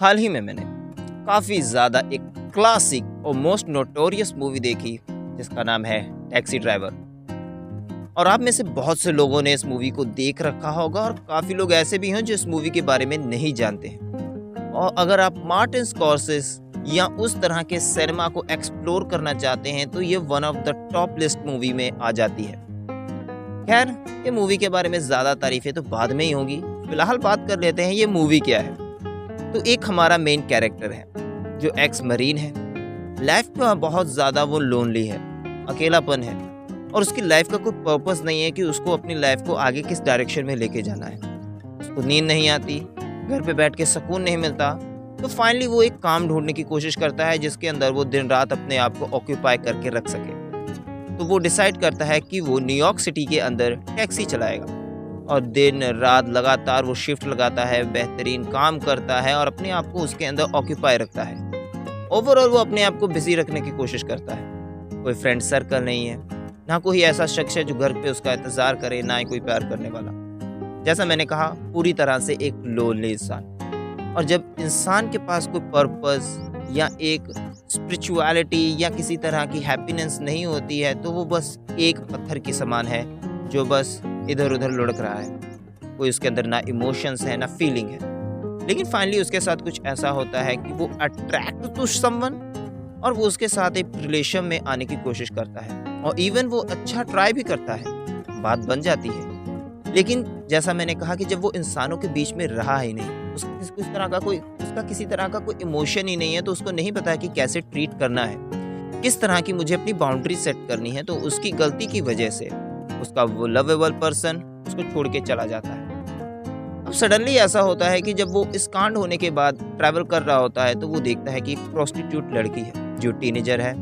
हाल ही में मैंने काफ़ी ज़्यादा एक क्लासिक और मोस्ट नोटोरियस मूवी देखी जिसका नाम है टैक्सी ड्राइवर। और आप में से बहुत से लोगों ने इस मूवी को देख रखा होगा और काफ़ी लोग ऐसे भी हैं जो इस मूवी के बारे में नहीं जानते हैं। और अगर आप मार्टिन स्कॉर्सेज़ या उस तरह के सिनेमा को एक्सप्लोर करना चाहते हैं तो ये one of the top list movie में आ जाती है। खैर, ये मूवी के बारे में ज़्यादा तारीफें तो बाद में ही होंगी। फिलहाल बात कर लेते हैं ये मूवी क्या है। तो एक हमारा मेन कैरेक्टर है जो एक्स मरीन है। लाइफ में बहुत ज़्यादा वो लोनली है, अकेलापन है और उसकी लाइफ का कोई पर्पस नहीं है कि उसको अपनी लाइफ को आगे किस डायरेक्शन में लेके जाना है। उसको नींद नहीं आती, घर पे बैठ के सुकून नहीं मिलता। तो फाइनली वो एक काम ढूंढने की कोशिश करता है जिसके अंदर वो दिन रात अपने आप को ऑक्यूपाई करके रख सके। तो वो डिसाइड करता है कि वो न्यूयॉर्क सिटी के अंदर टैक्सी चलाएगा और दिन रात लगातार वो शिफ्ट लगाता है, बेहतरीन काम करता है और अपने आप को उसके अंदर ऑक्यूपाई रखता है। ओवरऑल वो अपने आप को बिजी रखने की कोशिश करता है। कोई फ्रेंड सर्कल नहीं है, ना कोई ऐसा शख्स है जो घर पे उसका इंतज़ार करे, ना ही कोई प्यार करने वाला। जैसा मैंने कहा, पूरी तरह से एक लोनली इंसान। और जब इंसान के पास कोई पर्पस या एक स्पिरिचुअलिटी या किसी तरह की हैप्पीनेस नहीं होती है तो वो बस एक पत्थर के समान है जो बस इधर उधर लुढ़क रहा है। कोई उसके अंदर ना इमोशंस है ना फीलिंग है। लेकिन फाइनली उसके साथ कुछ ऐसा होता है कि वो अट्रैक्ट टू समवन और वो उसके साथ एक रिलेशन में आने की कोशिश करता है और इवन वो अच्छा ट्राई भी करता है, बात बन जाती है। लेकिन जैसा मैंने कहा कि जब वो इंसानों के बीच में रहा ही नहीं, उसका किसी तरह का कोई इमोशन ही नहीं है, तो उसको नहीं पता कि कैसे ट्रीट करना है, किस तरह की मुझे अपनी बाउंड्री सेट करनी है। तो उसकी गलती की वजह से उसका वो लवेबल पर्सन उसको छोड़ के चला जाता है। अब सडनली ऐसा होता है कि जब वो इस कांड होने के बाद ट्रैवल कर रहा होता है तो वो देखता है कि एक प्रोस्टिट्यूट लड़की है जो टीनेजर है,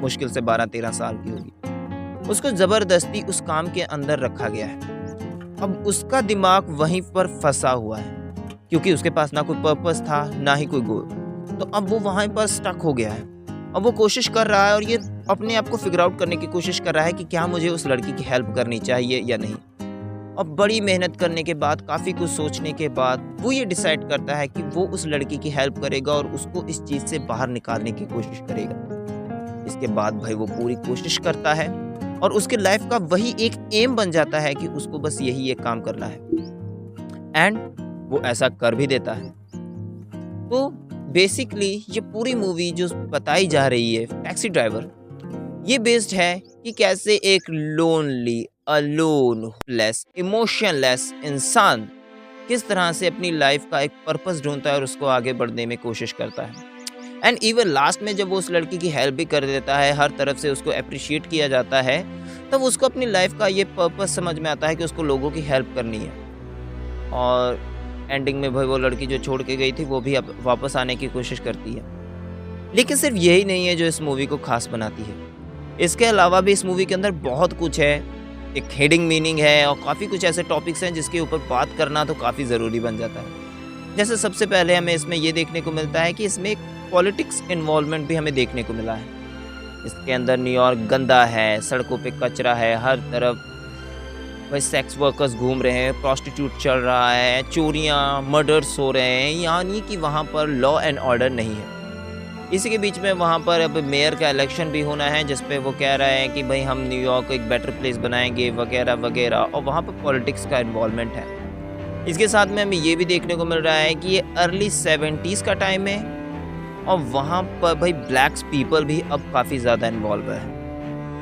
मुश्किल से 12-13 साल की होगी। उसको ज़बरदस्ती उस काम के अंदर रखा गया है। अब उसका दिमाग वहीं पर फंसा हुआ है क्योंकि उसके पास ना कोई पर्पस था ना ही कोई गोल। तो अब वो वहाँ पर स्टक हो गया है। अब वो कोशिश कर रहा है और ये अपने आप को फिगर आउट करने की कोशिश कर रहा है कि क्या मुझे उस लड़की की हेल्प करनी चाहिए या नहीं। अब बड़ी मेहनत करने के बाद, काफ़ी कुछ सोचने के बाद वो ये डिसाइड करता है कि वो उस लड़की की हेल्प करेगा और उसको इस चीज़ से बाहर निकालने की कोशिश करेगा। इसके बाद भाई वो पूरी कोशिश करता है और उसके लाइफ का वही एक एम बन जाता है कि उसको बस यही एक काम करना है एंड वो ऐसा कर भी देता है। तो बेसिकली ये पूरी मूवी जो बताई जा रही है टैक्सी ड्राइवर, ये बेस्ड है कि कैसे एक लोनली, अलोन, लेस, इमोशनलेस इंसान किस तरह से अपनी लाइफ का एक पर्पस ढूंढता है और उसको आगे बढ़ने में कोशिश करता है। एंड इवन लास्ट में जब वो उस लड़की की हेल्प भी कर देता है, हर तरफ से उसको अप्रिशिएट किया जाता है, तब उसको अपनी लाइफ का ये पर्पस समझ में आता है कि उसको लोगों की हेल्प करनी है। और एंडिंग में भाई वो लड़की जो छोड़ के गई थी वो भी अब वापस आने की कोशिश करती है। लेकिन सिर्फ यही नहीं है जो इस मूवी को खास बनाती है। इसके अलावा भी इस मूवी के अंदर बहुत कुछ है, एक हेडिंग मीनिंग है और काफ़ी कुछ ऐसे टॉपिक्स हैं जिसके ऊपर बात करना तो काफ़ी ज़रूरी बन जाता है। जैसे सबसे पहले हमें इसमें ये देखने को मिलता है कि इसमें एक पॉलिटिक्स इन्वॉल्वमेंट भी हमें देखने को मिला है। इसके अंदर न्यूयॉर्क गंदा है, सड़कों पे कचरा है, हर तरफ भाई सेक्स वर्कर्स घूम रहे हैं, प्रोस्टिट्यूट चल रहा है, चोरियाँ, मर्डर्स हो रहे हैं, यानी कि वहाँ पर लॉ एंड ऑर्डर नहीं है। इसी के बीच में वहाँ पर अब मेयर का इलेक्शन भी होना है जिस पे वो कह रहे हैं कि भाई हम न्यूयॉर्क को एक बेटर प्लेस बनाएंगे वगैरह वगैरह, और वहाँ पर पॉलिटिक्स का इन्वॉल्वमेंट है। इसके साथ में हमें ये भी देखने को मिल रहा है कि ये अर्ली 70s का टाइम है और वहाँ पर भाई ब्लैक्स पीपल भी अब काफ़ी ज़्यादा इन्वॉल्व है।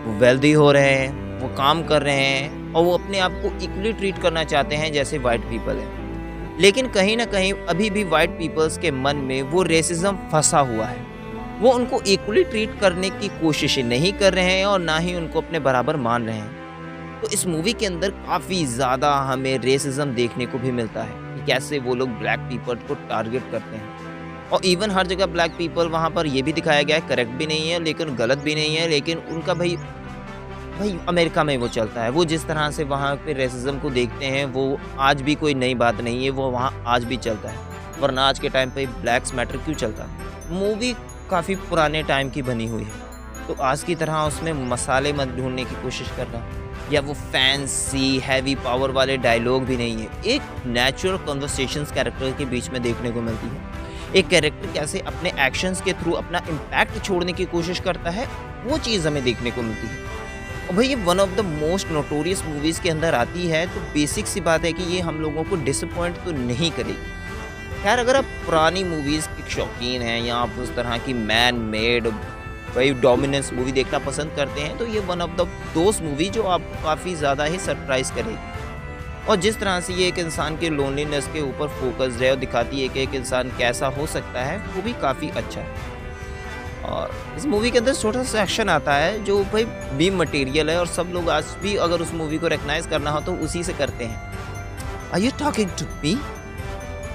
वो वेल्दी हो रहे हैं, वो काम कर रहे हैं और वो अपने आप को इक्वली ट्रीट करना चाहते हैं जैसे वाइट पीपल है। लेकिन कहीं ना कहीं अभी भी वाइट पीपल्स के मन में वो रेसिज्म फंसा हुआ है। वो उनको इक्वली ट्रीट करने की कोशिश नहीं कर रहे हैं और ना ही उनको अपने बराबर मान रहे हैं। तो इस मूवी के अंदर काफ़ी ज़्यादा हमें रेसिज्म देखने को भी मिलता है कि कैसे वो लोग ब्लैक पीपल को टारगेट करते हैं। और इवन हर जगह ब्लैक पीपल वहाँ पर ये भी दिखाया गया है, करेक्ट भी नहीं है लेकिन गलत भी नहीं है, लेकिन उनका भाई अमेरिका में वो चलता है। वो जिस तरह से वहाँ पे रेसिज्म को देखते हैं वो आज भी कोई नई बात नहीं है, वो वहाँ आज भी चलता है। वरना आज के टाइम पे ब्लैक्स मैटर क्यों चलता है। मूवी काफ़ी पुराने टाइम की बनी हुई है तो आज की तरह उसमें मसाले मत ढूंढने की कोशिश करना या वो फैंसी हैवी पावर वाले डायलॉग भी नहीं है। एक नेचुरल कन्वर्सेशंस कैरेक्टर के बीच में देखने को मिलती है। एक कैरेक्टर कैसे अपने एक्शंस के थ्रू अपना इम्पैक्ट छोड़ने की कोशिश करता है, वो चीज़ हमें देखने को मिलती है। और भाई ये one of the most notorious movies के अंदर आती है, तो बेसिक सी बात है कि ये हम लोगों को डिसअपॉइंट तो नहीं करेगी। खैर अगर आप पुरानी मूवीज़ के शौकीन हैं या आप उस तरह की मैन मेड वही डोमिनेंस मूवी देखना पसंद करते हैं, तो ये वन ऑफ द दोस्त मूवी जो आपको काफ़ी ज़्यादा ही सरप्राइज़ करेगी। और जिस तरह से ये एक इंसान के लोनलीनेस के ऊपर फ़ोकस्ड है और दिखाती है कि एक इंसान कैसा हो सकता है, वो भी काफ़ी अच्छा है। और इस मूवी के अंदर छोटा-सा सेक्शन आता है जो भाई बीम मटेरियल है और सब लोग आज भी अगर उस मूवी को रिकॉग्नाइज़ करना हो तो उसी से करते हैं। Are you talking to me?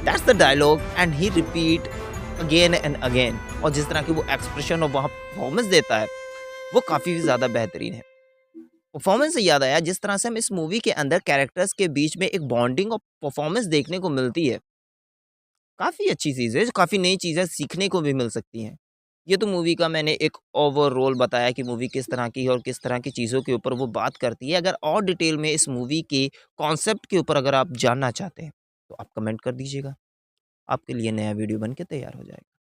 That's the dialogue and he repeat again and again. और जिस तरह की वो एक्सप्रेशन और वहाँ परफॉर्मेंस देता है, वो काफ़ी ज़्यादा बेहतरीन है। परफॉर्मेंस से याद आया, जिस तरह से हम इस मूवी के अंदर कैरेक्टर्स के बीच में एक बॉन्डिंग और परफॉर्मेंस देखने को मिलती है, काफ़ी अच्छी चीज़ है, जो काफ़ी नई चीज़ें सीखने को भी मिल सकती हैं। ये तो मूवी का मैंने एक ओवरऑल बताया कि मूवी किस तरह की है और किस तरह की चीज़ों के ऊपर वो बात करती है। अगर और डिटेल में इस मूवी के कॉन्सेप्ट के ऊपर अगर आप जानना चाहते हैं, तो आप कमेंट कर दीजिएगा। आपके लिए नया वीडियो बन के तैयार हो जाएगा।